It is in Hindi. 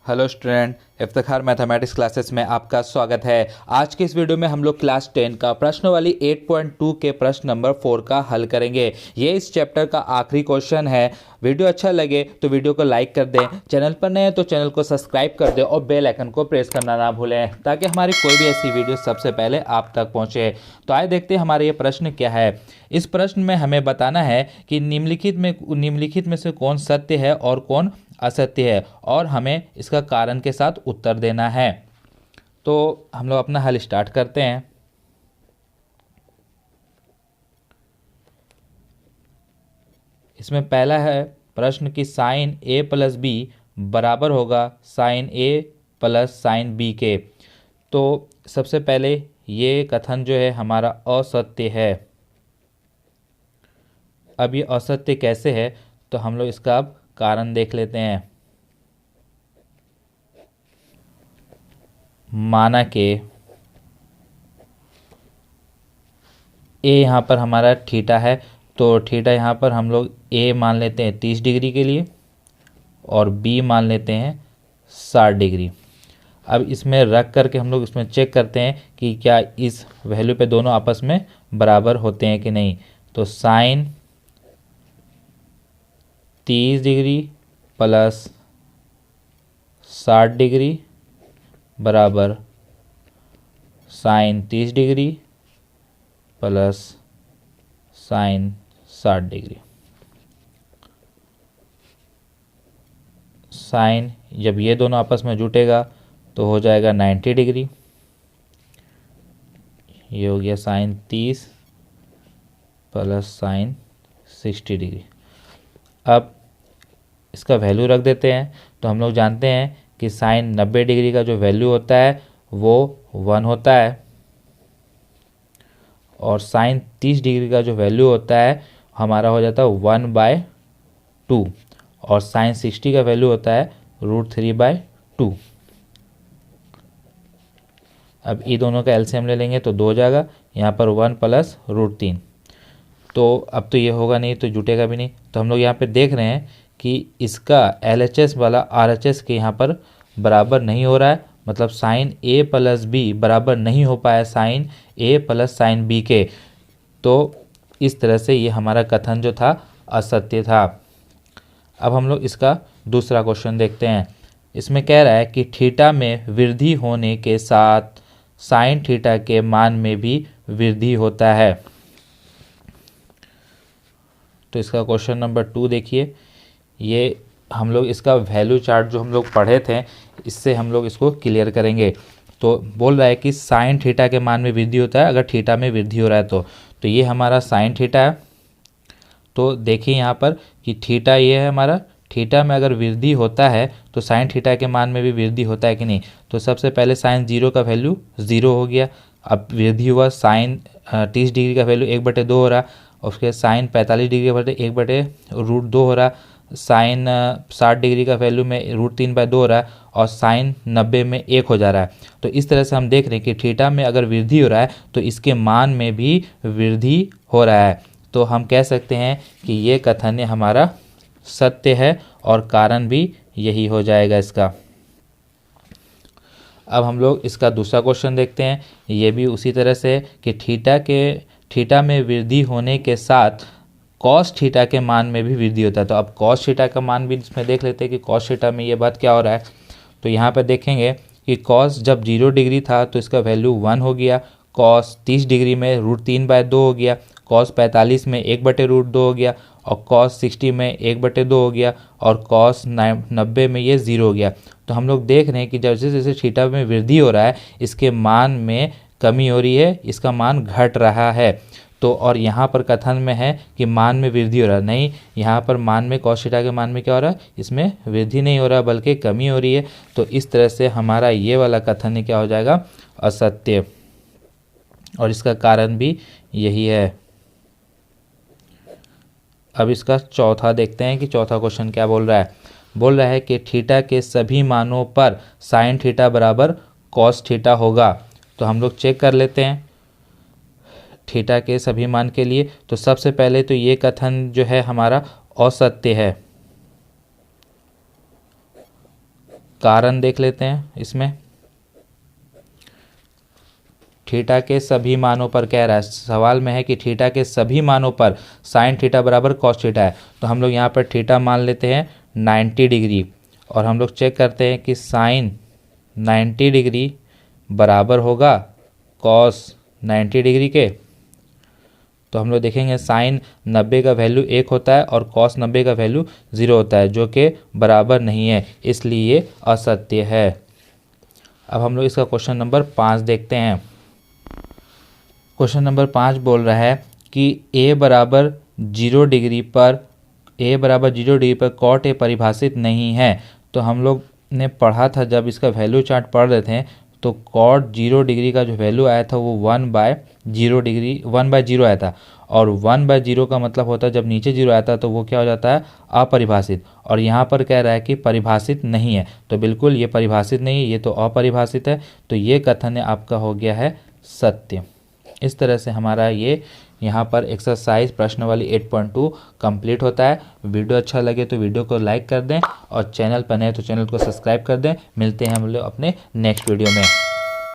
Hello student, Iftikhar mathematics classes में आपका स्वागत है। आज के इस वीडियो में हम लोग क्लास 10 का प्रश्नावली 8.2 के प्रश्न नंबर 4 का हल करेंगे। ये इस चैप्टर का आखिरी क्वेश्चन है। वीडियो अच्छा लगे तो वीडियो को लाइक कर दें, चैनल पर नए हैं तो चैनल को सब्सक्राइब कर दें और बेल आइकन को प्रेस करना ना भूलें ताकि हमारी कोई भी ऐसी वीडियो सबसे पहले आप तक पहुँचे। तो आइए देखते हैं हमारा ये प्रश्न क्या है। इस प्रश्न में हमें बताना है कि निम्नलिखित में से कौन सत्य है और कौन असत्य है और हमें इसका कारण के साथ उत्तर देना है। तो हम लोग अपना हल स्टार्ट करते हैं। इसमें पहला है प्रश्न कि साइन ए प्लस बी बराबर होगा साइन ए प्लस साइन बी के। तो सबसे पहले ये कथन जो है हमारा असत्य है। अब ये असत्य कैसे है तो हम लोग इसका अब कारण देख लेते हैं। माना कि ए यहाँ पर हमारा थीटा है, तो थीटा यहाँ पर हम लोग ए मान लेते हैं 30 डिग्री के लिए और बी मान लेते हैं 60 डिग्री। अब इसमें रख करके हम लोग इसमें चेक करते हैं कि क्या इस वैल्यू पे दोनों आपस में बराबर होते हैं कि नहीं। तो साइन 30 डिग्री प्लस 60 डिग्री बराबर sine 30 degree plus sine 60 degree. Sine जब ये दोनों आपस में जुटेगा तो हो जाएगा 90 डिग्री। ये हो गया साइन 30 प्लस साइन 60 डिग्री। अब इसका वैल्यू रख देते हैं। तो हम लोग जानते हैं कि साइन 90 डिग्री का जो वैल्यू होता है वो 1 होता है और साइन 30 डिग्री का जो वैल्यू होता है हमारा हो जाता है 1/2 और साइन 60 का वैल्यू होता है √3/2। अब ये दोनों का एलसीएम ले लेंगे तो 2 हो जाएगा, यहाँ पर 1 प्लस √3। तो अब तो ये होगा नहीं तो जुटेगा भी नहीं। तो हम लोग यहाँ पे देख रहे हैं कि इसका LHS वाला RHS के यहाँ पर बराबर नहीं हो रहा है, मतलब साइन ए प्लस बी बराबर नहीं हो पाया साइन ए प्लस साइन बी के। तो इस तरह से ये हमारा कथन जो था असत्य था। अब हम लोग इसका दूसरा क्वेश्चन देखते हैं। इसमें कह रहा है कि थीटा में वृद्धि होने के साथ साइन थीटा के मान में भी वृद्धि होता है। तो इसका क्वेश्चन नंबर 2 देखिए। ये हम लोग इसका वैल्यू चार्ट जो हम लोग पढ़े थे इससे हम लोग इसको क्लियर करेंगे। तो बोल रहा है कि साइन थीटा के मान में वृद्धि होता है अगर थीटा में वृद्धि हो रहा है तो ये हमारा साइन थीटा है। तो देखिए यहाँ पर कि थीटा ये है हमारा, थीटा में अगर वृद्धि होता है तो साइन थीटा के मान में भी वृद्धि होता है कि नहीं। तो सबसे पहले साइन 0 का वैल्यू 0 हो गया। अब वृद्धि हुआ साइन 30 डिग्री का वैल्यू 1/2 हो रहा और उसके साइन 45 डिग्री का वैल्यू 1/√2 हो रहा। साइन 60 डिग्री का वैल्यू में √3/2 हो रहा है और साइन 90 में 1 हो जा रहा है। तो इस तरह से हम देख रहे हैं कि थीटा में अगर वृद्धि हो रहा है तो इसके मान में भी वृद्धि हो रहा है। तो हम कह सकते हैं कि ये कथन हमारा सत्य है और कारण भी यही हो जाएगा इसका। अब हम लोग इसका दूसरा क्वेश्चन देखते हैं। ये भी उसी तरह से है कि थीटा में वृद्धि होने के साथ कॉस थीटा के मान में भी वृद्धि होता है। तो अब कॉस थीटा का मान भी इसमें देख लेते हैं कि कॉस थीटा में ये बात क्या हो रहा है। तो यहाँ पर देखेंगे कि कॉस जब 0 डिग्री था तो इसका वैल्यू 1 हो गया, कॉस 30 डिग्री में √3/2 हो गया, कॉस 45 में 1/√2 हो गया और कॉस 60 में 1/2 हो गया और कॉस 90 में ये 0 हो गया। तो हम लोग देख रहे हैं कि जैसे जैसे थीटा में वृद्धि हो रहा है इसके मान में कमी हो रही है, इसका मान घट रहा है। तो और यहाँ पर कथन में है कि मान में वृद्धि हो रहा है, नहीं, यहाँ पर मान में कॉस थीटा के मान में क्या हो रहा है, इसमें वृद्धि नहीं हो रहा बल्कि कमी हो रही है। तो इस तरह से हमारा ये वाला कथन क्या हो जाएगा, असत्य, और इसका कारण भी यही है। अब इसका चौथा देखते हैं कि चौथा क्वेश्चन क्या बोल रहा है। बोल रहा है कि थीटा के सभी मानों पर साइन थीटा बराबर कॉस थीटा होगा। तो हम लोग चेक कर लेते हैं थीटा के सभी मान के लिए। तो सबसे पहले तो ये कथन जो है हमारा असत्य है। कारण देख लेते हैं इसमें। थीटा के सभी मानों पर कह रहा है, सवाल में है कि थीटा के सभी मानों पर साइन थीटा बराबर कॉस थीटा है। तो हम लोग यहाँ पर थीटा मान लेते हैं 90 डिग्री, और हम लोग चेक करते हैं कि साइन 90 डिग्री बराबर होगा कॉस 90 डिग्री के। तो हम लोग देखेंगे साइन 90 का वैल्यू 1 होता है और कॉस 90 का वैल्यू 0 होता है, जो कि बराबर नहीं है, इसलिए ये असत्य है। अब हम लोग इसका क्वेश्चन नंबर 5 देखते हैं। क्वेश्चन नंबर 5 बोल रहा है कि a बराबर 0 डिग्री पर कॉट ए परिभाषित नहीं है। तो हम लोग ने पढ़ा था, जब इसका वैल्यू चार्ट पढ़ रहे थे, तो कॉट 0 डिग्री का जो वैल्यू आया था वो 1/0 आया था। और 1/0 का मतलब होता है जब नीचे 0 आता है तो वो क्या हो जाता है, अपरिभाषित। और यहाँ पर कह रहा है कि परिभाषित नहीं है, तो बिल्कुल ये परिभाषित नहीं है, ये तो अपरिभाषित है। तो ये कथन आपका हो गया है सत्य। इस तरह से हमारा ये यहाँ पर एक्सरसाइज प्रश्न वाली 8.2 कंप्लीट होता है। वीडियो अच्छा लगे तो वीडियो को लाइक कर दें, और चैनल पर नए तो चैनल को सब्सक्राइब कर दें। मिलते हैं हम लोग अपने नेक्स्ट वीडियो में।